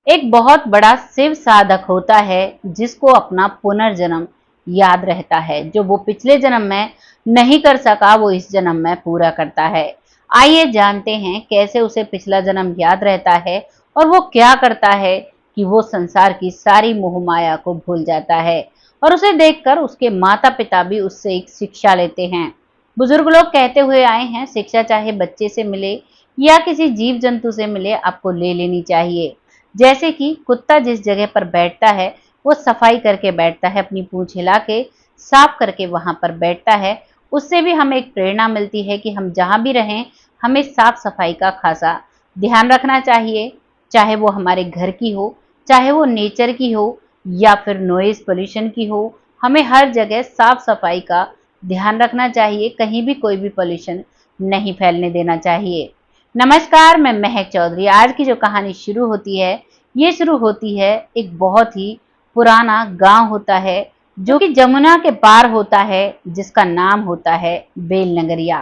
एक बहुत बड़ा शिव साधक होता है जिसको अपना पुनर्जन्म याद रहता है। जो वो पिछले जन्म में नहीं कर सका वो इस जन्म में पूरा करता है। आइए जानते हैं कैसे उसे पिछला जन्म याद रहता है और वो क्या करता है कि वो संसार की सारी मोह माया को भूल जाता है और उसे देखकर उसके माता पिता भी उससे एक शिक्षा लेते हैं। बुजुर्ग लोग कहते हुए आए हैं, शिक्षा चाहे बच्चे से मिले या किसी जीव जंतु से मिले, आपको ले लेनी चाहिए। जैसे कि कुत्ता जिस जगह पर बैठता है वो सफाई करके बैठता है, अपनी पूंछ हिला के साफ करके वहां पर बैठता है। उससे भी हमें एक प्रेरणा मिलती है कि हम जहां भी रहें हमें साफ सफाई का खासा ध्यान रखना चाहिए। चाहे वो हमारे घर की हो, चाहे वो नेचर की हो या फिर नॉइज पोल्यूशन की हो, हमें हर जगह साफ सफाई का ध्यान रखना चाहिए। कहीं भी कोई भी पोल्यूशन नहीं फैलने देना चाहिए। नमस्कार, मैं महक चौधरी। आज की जो कहानी शुरू होती है ये शुरू होती है एक बहुत ही पुराना गांव होता है जो कि जमुना के पार होता है, जिसका नाम होता है बेल नगरिया।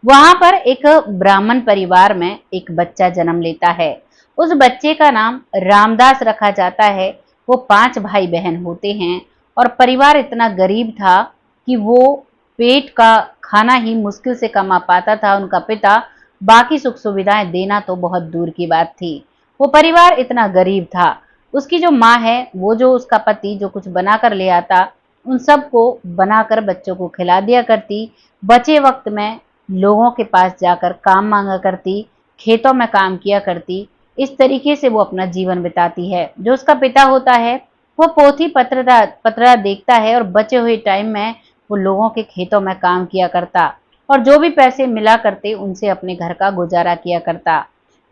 वहां पर एक ब्राह्मण परिवार में एक बच्चा जन्म लेता है। उस बच्चे का नाम रामदास रखा जाता है। वो 5 भाई बहन होते हैं और परिवार इतना गरीब था कि वो पेट का खाना ही मुश्किल से कमा पाता था। उनका पिता बाकी सुख सुविधाएं देना तो बहुत दूर की बात थी। वो परिवार इतना गरीब था। उसकी जो माँ है, वो जो उसका पति जो कुछ बना कर ले आता उन सबको बनाकर बच्चों को खिला दिया करती। बचे वक्त में लोगों के पास जाकर काम मांगा करती, खेतों में काम किया करती। इस तरीके से वो अपना जीवन बिताती है। जो उसका पिता होता है वो पोथी पत्रा देखता है और बचे हुए टाइम में वो लोगों के खेतों में काम किया करता और जो भी पैसे मिला करते उनसे अपने घर का गुजारा किया करता।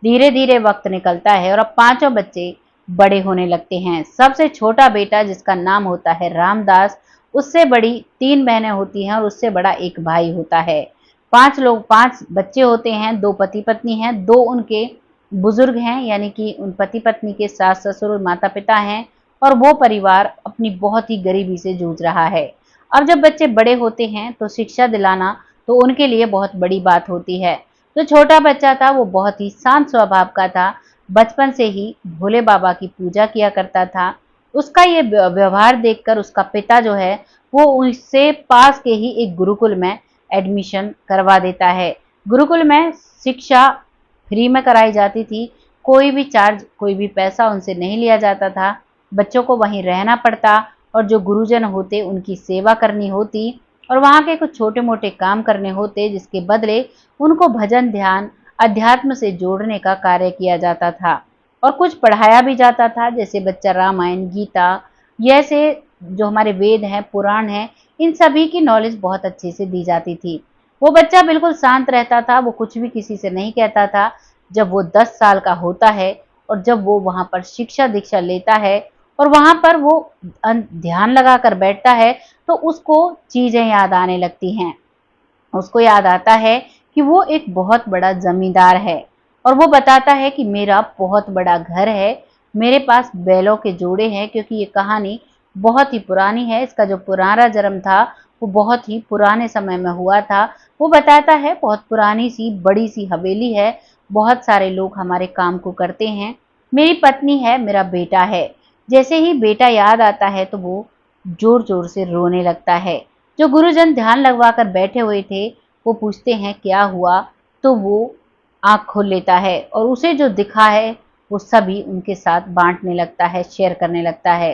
धीरे धीरे वक्त निकलता है और अब 5 बच्चे बड़े होने लगते हैं। सबसे छोटा बेटा जिसका नाम होता है रामदास, उससे बड़ी 3 बहनें होती हैं और उससे बड़ा एक भाई होता है। 5 बच्चे होते हैं, 2 पति पत्नी हैं, 2 उनके बुजुर्ग हैं, यानी कि उन पति पत्नी के सास ससुर और माता पिता हैं और वो परिवार अपनी बहुत ही गरीबी से जूझ रहा है। अब जब बच्चे बड़े होते हैं तो शिक्षा दिलाना तो उनके लिए बहुत बड़ी बात होती है। जो छोटा बच्चा था वो बहुत ही शांत स्वभाव का था। बचपन से ही भोले बाबा की पूजा किया करता था। उसका ये व्यवहार देखकर उसका पिता जो है वो उससे पास के ही एक गुरुकुल में एडमिशन करवा देता है। गुरुकुल में शिक्षा फ्री में कराई जाती थी। कोई भी चार्ज, कोई भी पैसा उनसे नहीं लिया जाता था। बच्चों को वहीं रहना पड़ता और जो गुरुजन होते उनकी सेवा करनी होती और वहाँ के कुछ छोटे मोटे काम करने होते, जिसके बदले उनको भजन ध्यान अध्यात्म से जोड़ने का कार्य किया जाता था और कुछ पढ़ाया भी जाता था। जैसे बच्चा रामायण, गीता, जैसे जो हमारे वेद हैं, पुराण हैं, इन सभी की नॉलेज बहुत अच्छे से दी जाती थी। वो बच्चा बिल्कुल शांत रहता था, वो कुछ भी किसी से नहीं कहता था। जब वो 10 साल का होता है और जब वो वहाँ पर शिक्षा दीक्षा लेता है और वहाँ पर वो ध्यान लगा कर बैठता है तो उसको चीजें याद आने लगती हैं। उसको याद आता है कि वो एक बहुत बड़ा जमींदार है और वो बताता है कि मेरा बहुत बड़ा घर है, मेरे पास बैलों के जोड़े हैं। क्योंकि ये कहानी बहुत ही पुरानी है, इसका जो पुराना जन्म था वो बहुत ही पुराने समय में हुआ था। वो बताता है बहुत पुरानी सी बड़ी सी हवेली है, बहुत सारे लोग हमारे काम को करते हैं, मेरी पत्नी है, मेरा बेटा है। जैसे ही बेटा याद आता है तो वो जोर जोर से रोने लगता है। जो गुरुजन ध्यान लगवा कर बैठे हुए थे वो पूछते हैं क्या हुआ, तो वो आंख खोल लेता है और उसे जो दिखा है वो सभी उनके साथ बांटने लगता है, शेयर करने लगता है।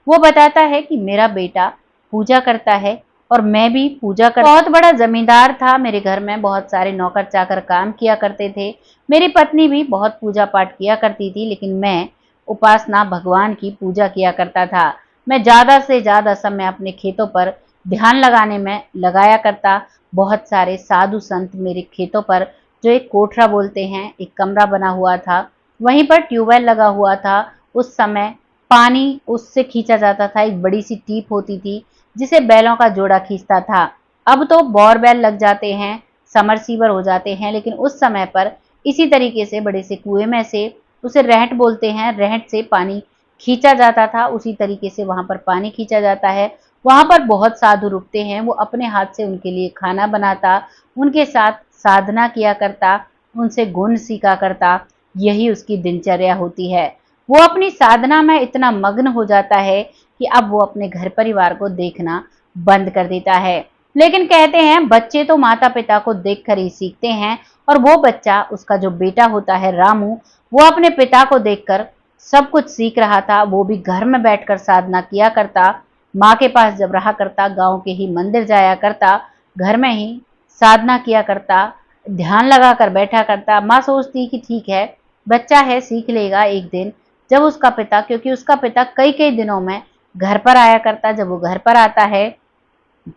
वो बताता है कि मेरा बेटा पूजा करता है और मैं भी पूजा कर, बहुत बड़ा जमींदार था, मेरे घर में बहुत सारे नौकर चाकर काम किया करते थे, मेरी पत्नी भी बहुत पूजा पाठ किया करती थी, लेकिन मैं उपासना भगवान की पूजा किया करता था। मैं ज्यादा से ज्यादा समय अपने खेतों पर ध्यान लगाने में लगाया करता। बहुत सारे साधु संत मेरे खेतों पर, जो एक कोठरा बोलते हैं, एक कमरा बना हुआ था, वहीं पर ट्यूबवेल लगा हुआ था। उस समय पानी उससे खींचा जाता था, एक बड़ी सी टीप होती थी जिसे बैलों का जोड़ा खींचता था। अब तो बोरवेल लग जाते हैं, समरसीवर हो जाते हैं, लेकिन उस समय पर इसी तरीके से बड़े से कुएं में से, उसे रहट बोलते हैं, रहट से पानी खींचा जाता था। उसी तरीके से वहां पर पानी खींचा जाता है। वहां पर बहुत साधु रुकते हैं, वो अपने हाथ से उनके लिए खाना बनाता, उनके साथ साधना किया करता, उनसे गुण सीखा करता। यही उसकी दिनचर्या होती है। वो अपनी साधना में इतना मग्न हो जाता है कि अब वो अपने घर परिवार को देखना बंद कर देता है। लेकिन कहते हैं बच्चे तो माता पिता को देखकर ही सीखते हैं, और वो बच्चा, उसका जो बेटा होता है रामू, वो अपने पिता को देखकर सब कुछ सीख रहा था। वो भी घर में बैठकर साधना किया करता, माँ के पास जब रहा करता, गांव के ही मंदिर जाया करता, घर में ही साधना किया करता, ध्यान लगाकर बैठा करता। माँ सोचती कि ठीक है, बच्चा है, सीख लेगा एक दिन। जब उसका पिता, क्योंकि उसका पिता कई कई दिनों में घर पर आया करता, जब वो घर पर आता है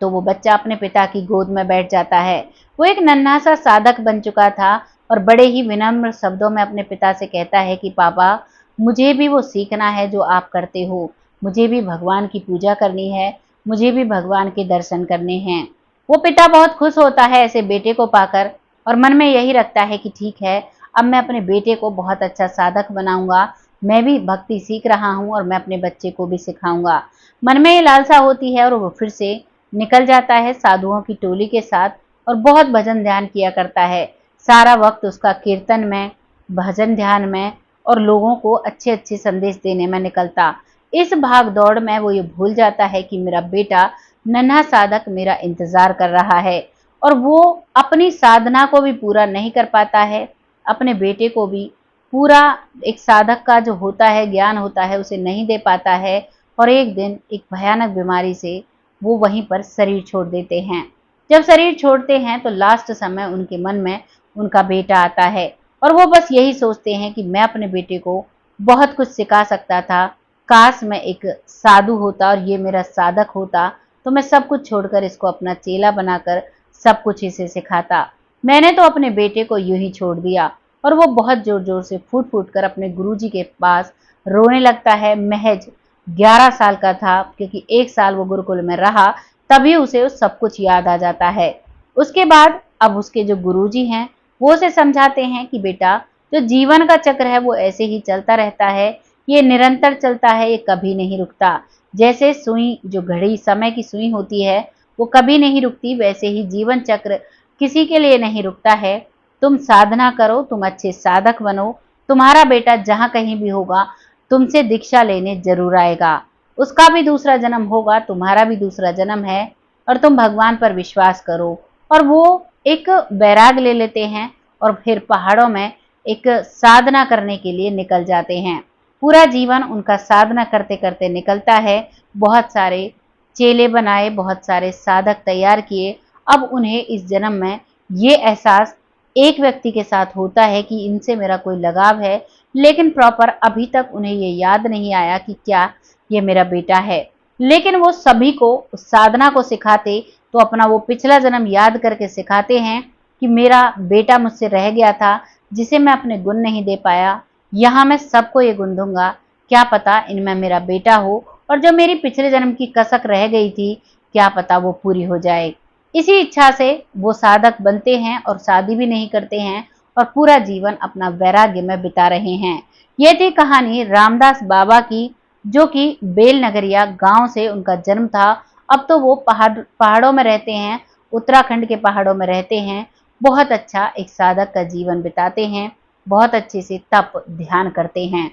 तो वो बच्चा अपने पिता की गोद में बैठ जाता है। वो एक नन्हा सा साधक बन चुका था और बड़े ही विनम्र शब्दों में अपने पिता से कहता है कि पापा, मुझे भी वो सीखना है जो आप करते हो, मुझे भी भगवान की पूजा करनी है, मुझे भी भगवान के दर्शन करने हैं। वो पिता बहुत खुश होता है ऐसे बेटे को पाकर, और मन में यही रखता है कि ठीक है, अब मैं अपने बेटे को बहुत अच्छा साधक बनाऊंगा, मैं भी भक्ति सीख रहा हूँ और मैं अपने बच्चे को भी सिखाऊंगा। मन में ये लालसा होती है और वो फिर से निकल जाता है साधुओं की टोली के साथ और बहुत भजन ध्यान किया करता है। सारा वक्त उसका कीर्तन में, भजन ध्यान में और लोगों को अच्छे अच्छे संदेश देने में निकलता। इस भाग दौड़ में वो ये भूल जाता है कि मेरा बेटा नन्हा साधक मेरा इंतजार कर रहा है, और वो अपनी साधना को भी पूरा नहीं कर पाता है, अपने बेटे को भी पूरा एक साधक का जो होता है, ज्ञान होता है, उसे नहीं दे पाता है। और एक दिन एक भयानक बीमारी से वो वहीं पर शरीर छोड़ देते हैं। जब शरीर छोड़ते हैं तो लास्ट समय उनके मन में उनका बेटा आता है, और वो बस यही सोचते हैं कि मैं अपने बेटे को बहुत कुछ सिखा सकता था, काश मैं एक साधु होता और ये मेरा साधक होता, तो मैं सब कुछ छोड़कर इसको अपना चेला बनाकर सब कुछ इसे सिखाता। मैंने तो अपने बेटे को यूं ही छोड़ दिया। और वो बहुत जोर जोर से फूट फूट कर अपने गुरुजी के पास रोने लगता है। महज 11 साल का था, क्योंकि 1 साल वो गुरुकुल में रहा, तभी उसे सब कुछ याद आ जाता है। उसके बाद अब उसके जो गुरुजी हैं वो उसे समझाते हैं कि बेटा, जो जीवन का चक्र है वो ऐसे ही चलता रहता है, ये निरंतर चलता है, ये कभी नहीं रुकता। जैसे सुई, जो घड़ी समय की सुई होती है, वो कभी नहीं रुकती, वैसे ही जीवन चक्र किसी के लिए नहीं रुकता है। तुम साधना करो, तुम अच्छे साधक बनो, तुम्हारा बेटा जहां कहीं भी होगा तुमसे दीक्षा लेने जरूर आएगा। उसका भी दूसरा जन्म होगा, तुम्हारा भी दूसरा जन्म है, और तुम भगवान पर विश्वास करो। और वो एक बैराग ले लेते हैं और फिर पहाड़ों में एक साधना करने के लिए निकल जाते हैं। पूरा जीवन उनका साधना करते करते निकलता है। बहुत सारे चेले बनाए, बहुत सारे साधक तैयार किए। अब उन्हें इस जन्म में ये एहसास एक व्यक्ति के साथ होता है कि इनसे मेरा कोई लगाव है, लेकिन प्रॉपर अभी तक उन्हें ये याद नहीं आया कि क्या ये मेरा बेटा है। लेकिन वो सभी को उस साधना को सिखाते तो अपना वो पिछला जन्म याद करके सिखाते हैं कि मेरा बेटा मुझसे रह गया था, जिसे मैं अपने गुण नहीं दे पाया, यहाँ मैं सबको ये गुण दूंगा, क्या पता इनमें मेरा बेटा हो, और जो मेरी पिछले जन्म की कसक रह गई थी, क्या पता वो पूरी हो जाए। इसी इच्छा से वो साधक बनते हैं और शादी भी नहीं करते हैं और पूरा जीवन अपना वैराग्य में बिता रहे हैं। ये थी कहानी रामदास बाबा की, जो कि बेल नगरिया गांव से उनका जन्म था। अब तो वो पहाड़ों में रहते हैं, उत्तराखंड के पहाड़ों में रहते हैं, बहुत अच्छा एक साधक का जीवन बिताते हैं, बहुत अच्छे से तप ध्यान करते हैं।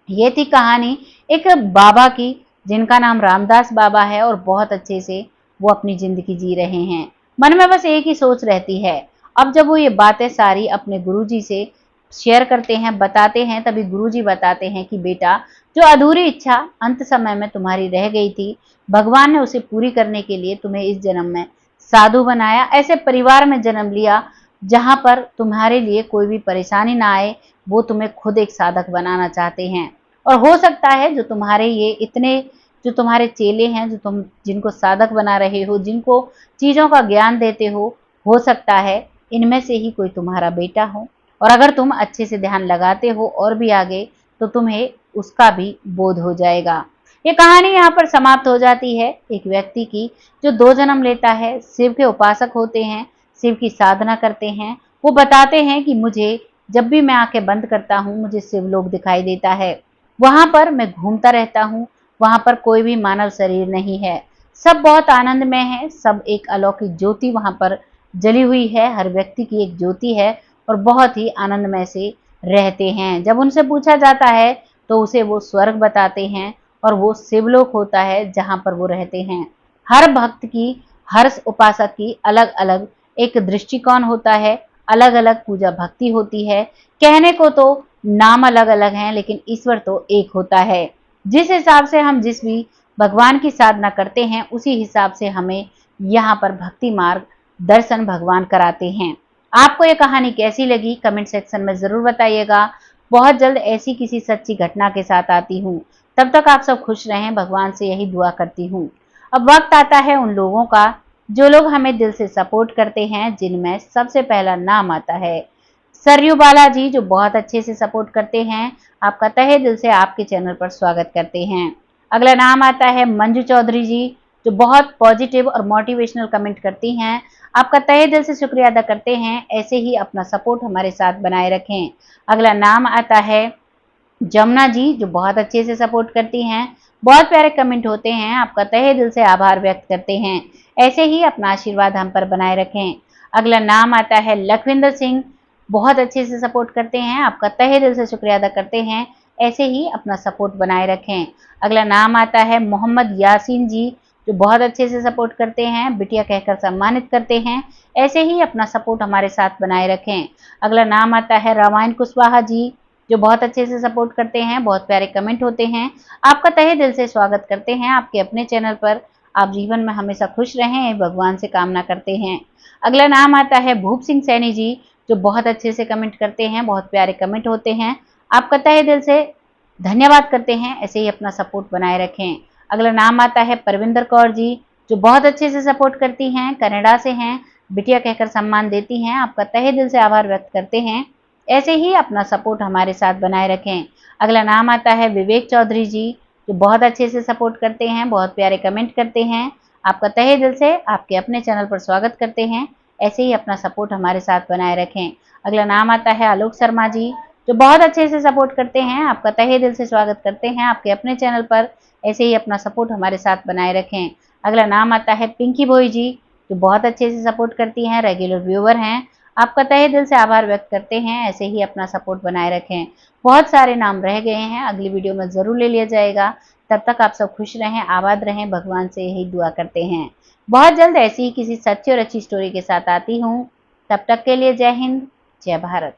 ये थी कहानी एक बाबा की, जिनका नाम रामदास बाबा है, और बहुत अच्छे से वो अपनी जिंदगी जी रहे हैं। मन में बस एक ही सोच रहती है। अब जब वो ये बातें सारी अपने गुरुजी से शेयर करते हैं, बताते हैं, तभी गुरुजी बताते हैं कि बेटा, जो अधूरी इच्छा अंत समय में तुम्हारी रह गई थी, भगवान ने उसे पूरी करने के लिए तुम्हें इस जन्म में साधु बनाया, ऐसे परिवार में जन्म लिया जहां पर तुम्हारे लिए कोई भी परेशानी ना आए। वो तुम्हें खुद एक साधक बनाना चाहते हैं, और हो सकता है जो तुम्हारे ये इतने, जो तुम्हारे चेले हैं, जो तुम जिनको साधक बना रहे हो, जिनको चीजों का ज्ञान देते हो सकता है इनमें से ही कोई तुम्हारा बेटा हो। और अगर तुम अच्छे से ध्यान लगाते हो और भी आगे, तो तुम्हें उसका भी बोध हो जाएगा। ये कहानी यहाँ पर समाप्त हो जाती है एक व्यक्ति की, जो 2 जन्म लेता है, शिव के उपासक होते हैं, शिव की साधना करते हैं। वो बताते हैं कि मुझे जब भी मैं आंखें बंद करता हूँ, मुझे शिवलोक दिखाई देता है, वहां पर मैं घूमता रहता हूँ, वहां पर कोई भी मानव शरीर नहीं है, सब बहुत आनंद में है, सब एक अलौकिक ज्योति वहां पर जली हुई है, हर व्यक्ति की एक ज्योति है, और बहुत ही आनंदमय से रहते हैं। जब उनसे पूछा जाता है तो उसे वो स्वर्ग बताते हैं और वो शिवलोक होता है जहाँ पर वो रहते हैं। हर भक्त की, हर उपासक की अलग अलग एक दृष्टिकोण होता है, अलग अलग पूजा भक्ति होती है। कहने को तो नाम अलग अलग हैं, लेकिन ईश्वर तो एक होता है। जिस हिसाब से हम जिस भी भगवान की साधना करते हैं, उसी हिसाब से हमें यहाँ पर भक्ति मार्ग दर्शन भगवान कराते हैं। आपको ये कहानी कैसी लगी कमेंट सेक्शन में जरूर बताइएगा। बहुत जल्द ऐसी किसी सच्ची घटना के साथ आती हूँ। तब तक आप सब खुश रहें, भगवान से यही दुआ करती हूँ। अब वक्त आता है उन लोगों का जो लोग हमें दिल से सपोर्ट करते हैं, जिनमें सबसे पहला नाम आता है सरयू बालाजी, जो बहुत अच्छे से सपोर्ट करते हैं। आपका तहे दिल से आपके चैनल पर स्वागत करते हैं। अगला नाम आता है मंजू चौधरी जी, जो बहुत पॉजिटिव और मोटिवेशनल कमेंट करती हैं। आपका तहे दिल से शुक्रिया अदा करते हैं, ऐसे ही अपना सपोर्ट हमारे साथ बनाए रखें। अगला नाम आता है जमुना जी, जो बहुत अच्छे से सपोर्ट करती हैं। बहुत प्यारे कमेंट होते हैं, आपका तहे दिल से आभार व्यक्त करते हैं। ऐसे ही अपना आशीर्वाद हम पर बनाए रखें। अगला नाम आता है लखविंदर सिंह, बहुत अच्छे से सपोर्ट करते हैं। आपका तहे दिल से शुक्रिया अदा करते हैं, ऐसे ही अपना सपोर्ट बनाए रखें। अगला नाम आता है मोहम्मद यासीन जी, जो बहुत अच्छे से सपोर्ट करते हैं, बिटिया कहकर सम्मानित करते हैं। ऐसे ही अपना सपोर्ट हमारे साथ बनाए रखें। अगला नाम आता है रामायण कुशवाहा जी, जो बहुत अच्छे से सपोर्ट करते हैं। बहुत प्यारे कमेंट होते हैं, आपका तहे दिल से स्वागत करते हैं आपके अपने चैनल पर। आप जीवन में हमेशा खुश रहें, भगवान से कामना करते हैं। अगला नाम आता है भूप सिंह सैनी जी, जो बहुत अच्छे से कमेंट करते हैं। बहुत प्यारे कमेंट होते हैं, आपका तहे दिल से धन्यवाद करते हैं, ऐसे ही अपना सपोर्ट बनाए रखें। अगला नाम आता है परविंदर कौर जी, जो बहुत अच्छे से सपोर्ट करती हैं, कनाडा से हैं, बिटिया कहकर सम्मान देती हैं। आपका तहे दिल से आभार व्यक्त करते हैं, ऐसे ही अपना सपोर्ट हमारे साथ बनाए रखें। अगला नाम आता है विवेक चौधरी जी, जो बहुत अच्छे से सपोर्ट करते हैं, बहुत प्यारे कमेंट करते हैं। आपका तहे दिल से आपके अपने चैनल पर स्वागत करते हैं, ऐसे ही अपना सपोर्ट हमारे साथ बनाए रखें। अगला नाम आता है आलोक शर्मा जी, जो बहुत अच्छे से सपोर्ट करते हैं। आपका तहे दिल से स्वागत करते हैं आपके अपने चैनल पर, ऐसे ही अपना सपोर्ट हमारे साथ बनाए रखें। अगला नाम आता है पिंकी भोई जी, जो बहुत अच्छे से सपोर्ट करती हैं, रेगुलर व्यूअर हैं। आपका तहे दिल से आभार व्यक्त करते हैं, ऐसे ही अपना सपोर्ट बनाए रखें। बहुत सारे नाम रह गए हैं, अगली वीडियो में जरूर ले लिया जाएगा। तब तक आप सब खुश रहें, आबाद रहें, भगवान से यही दुआ करते हैं। बहुत जल्द ऐसी ही किसी सच्ची और अच्छी स्टोरी के साथ आती हूँ। तब तक के लिए जय हिंद, जय भारत।